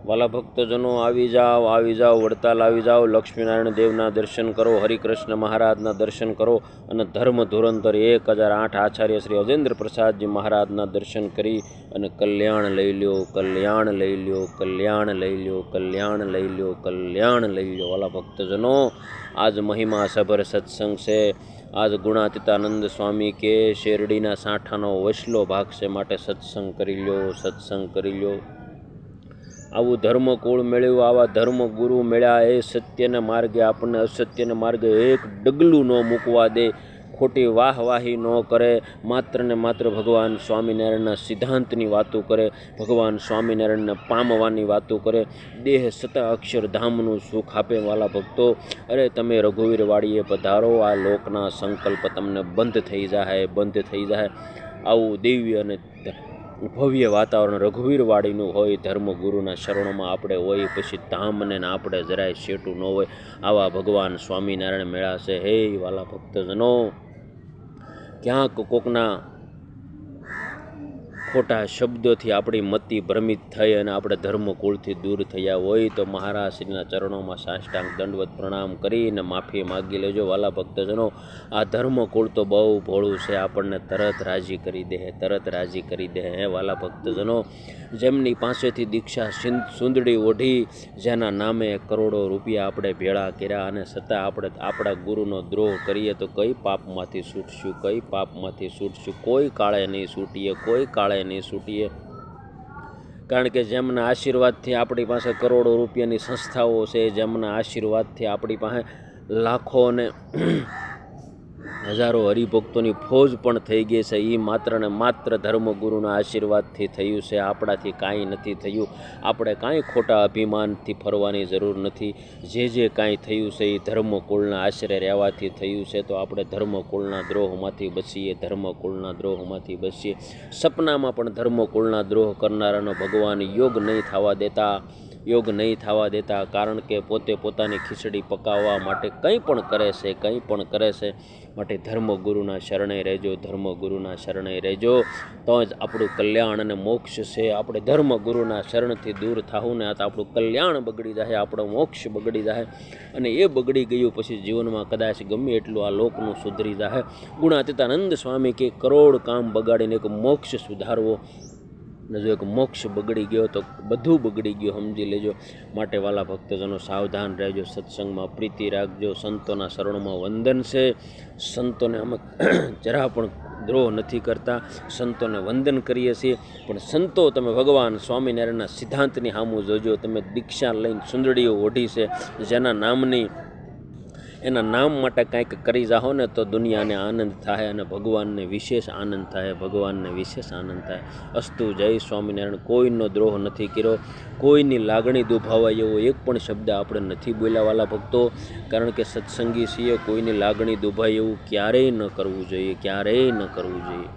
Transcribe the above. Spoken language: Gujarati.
વાલા ભક્તજનો આવી જાઓ વડતાલ આવી જાઓ, લક્ષ્મીનારાયણ દેવના દર્શન કરો, હરિકૃષ્ણ મહારાજના દર્શન કરો અને ધર્મ ધુરંધર 1008 આચાર્ય શ્રી અજેન્દ્ર પ્રસાદજી મહારાજના દર્શન કરી અને કલ્યાણ લઈ લ્યો, કલ્યાણ લઈ લ્યો, કલ્યાણ લઈ લ્યો, કલ્યાણ લઈ લ્યો, કલ્યાણ લઈ લ્યો. વાલા ભક્તજનો, આજ મહિમા સભર સત્સંગ છે. આજ ગુણાતીતાનંદ સ્વામી કે શેરડીના સાંઠાનો વસલો ભાગ છે, માટે સત્સંગ કરી લ્યો, સત્સંગ કરી લ્યો. આવું ધર્મકુળ મળ્યું, આવા ધર્મગુરુ મળ્યા. એ સત્યને માર્ગે આપણને અસત્યને માર્ગે એક ડગલું ન મૂકવા દે, ખોટી વાહવાહી ન કરે, માત્ર ને માત્ર ભગવાન સ્વામિનારાયણના સિદ્ધાંતની વાતો કરે, ભગવાન સ્વામિનારાયણને પામવાની વાતો કરે, દેહ સતા અક્ષરધામનું સુખ આપે. વાલા ભક્તો, અરે તમે રઘુવીરવાડીએ પધારો, આ લોકના સંકલ્પ તમને બંધ થઈ જાય, બંધ થઈ જાય. આવું દિવ્ય અને ભવ્ય વાતાવરણ રઘુવીરવાડીનું હોય, ધર્મગુરુના શરણોમાં આપણે હોય, પછી ધામને આપણે જરાય શેટું ન હોય. આવા ભગવાન સ્વામિનારાયણ મેળા છે. હે વાલા ભક્તજનો, ક્યાંક કોકના ખોટા શબ્દોથી આપણી મતિ ભ્રમિત થઈ અને આપણે ધર્મકુળથી દૂર થયા હોય તો મહારાજશ્રીના ચરણોમાં સાષ્ટાંગ દંડવત પ્રણામ કરીને માફી માગી લેજો. વાલા ભક્તજનો, આ ધર્મકુળ તો બહુ ભોળું છે, આપણને તરત રાજી કરી દે, તરત રાજી કરી દે. હે વાલા ભક્તજનો, જેમની પાસેથી દીક્ષા સુંદડી ઓઢી, જેના નામે કરોડો રૂપિયા આપણે ભેળા કર્યા અને છતાં આપણે આપણા ગુરુનો દ્રોહ કરીએ તો કઈ પાપમાંથી છૂટશું, કઈ પાપમાંથી છૂટશું? કોઈ કાળે નહીં છૂટીએ, કોઈ કાળે નહીં છૂટીએ. કારણ કે જેમના આશીર્વાદથી આપણી પાસે કરોડો રૂપિયાની સંસ્થાઓ છે, જેમના આશીર્વાદથી આપણી પાસે લાખો અને હજારો હરિભક્તોની ફોજ પણ થઈ ગઈ છે, એ માત્ર ને માત્ર ધર્મગુરુના આશીર્વાદથી થયું છે. આપણાથી કાંઈ નથી થયું. આપણે કાંઈ ખોટા અભિમાનથી ફરવાની જરૂર નથી. જે કાંઈ થયું છે એ ધર્મકુળના આશરે રહેવાથી થયું છે. તો આપણે ધર્મકુળના દ્રોહમાંથી બચીએ, ધર્મકુળના દ્રોહમાંથી બચીએ. સપનામાં પણ ધર્મકુળના દ્રોહ કરનારાનો ભગવાન યોગ નહીં થવા દેતા, યોગ નહીં થવા દેતા. કારણ કે પોતે પોતાની ખીચડી પકાવવા માટે કંઈ પણ કરે છે, કંઈ પણ કરે છે. માટે ધર્મગુરુના શરણે રહેજો, ધર્મગુરુના શરણે રહેજો, તો જ આપણું કલ્યાણ અને મોક્ષ છે. આપણે ધર્મગુરુના શરણથી દૂર થાવું ને તો આપણું કલ્યાણ બગડી જાય, આપણો મોક્ષ બગડી જાય. અને એ બગડી ગયું પછી જીવનમાં કદાચ ગમે એટલું આ લોકનું સુધરી જાય. ગુણાતીતાનંદ સ્વામી કે કરોડ કામ બગાડીને એક મોક્ષ સુધારવો, ને જો એક મોક્ષ બગડી ગયો તો બધું બગડી ગયું, સમજી લેજો. માટે વાલા ભક્તજનો, સાવધાન રહેજો, સત્સંગમાં પ્રીતિ રાખજો. સંતોના શરણોમાં વંદન છે. સંતોને અમે જરા પણ દ્રોહ નથી કરતા, સંતોને વંદન કરીએ છીએ. પણ સંતો, તમે ભગવાન સ્વામિનારાયણના સિદ્ધાંતની સામું જોજો. તમે દીક્ષા લઈને સુંદડીઓ ઓઢી છે, જેના નામની એના નામ માટે કાંઈક કરી જાઓ ને તો દુનિયાને આનંદ થાય અને ભગવાનને વિશેષ આનંદ થાય, ભગવાનને વિશેષ આનંદ થાય. અસ્તુ, જય સ્વામિનારાયણ. કોઈનો દ્રોહ નથી કર્યો, કોઈની લાગણી દુભાવાય એવો એક પણ શબ્દ આપણે નથી બોલ્યા વાલા ભક્તો. કારણ કે સત્સંગી છીએ, કોઈની લાગણી દુભાય એવું ક્યારેય ન કરવું જોઈએ, ક્યારેય ન કરવું જોઈએ.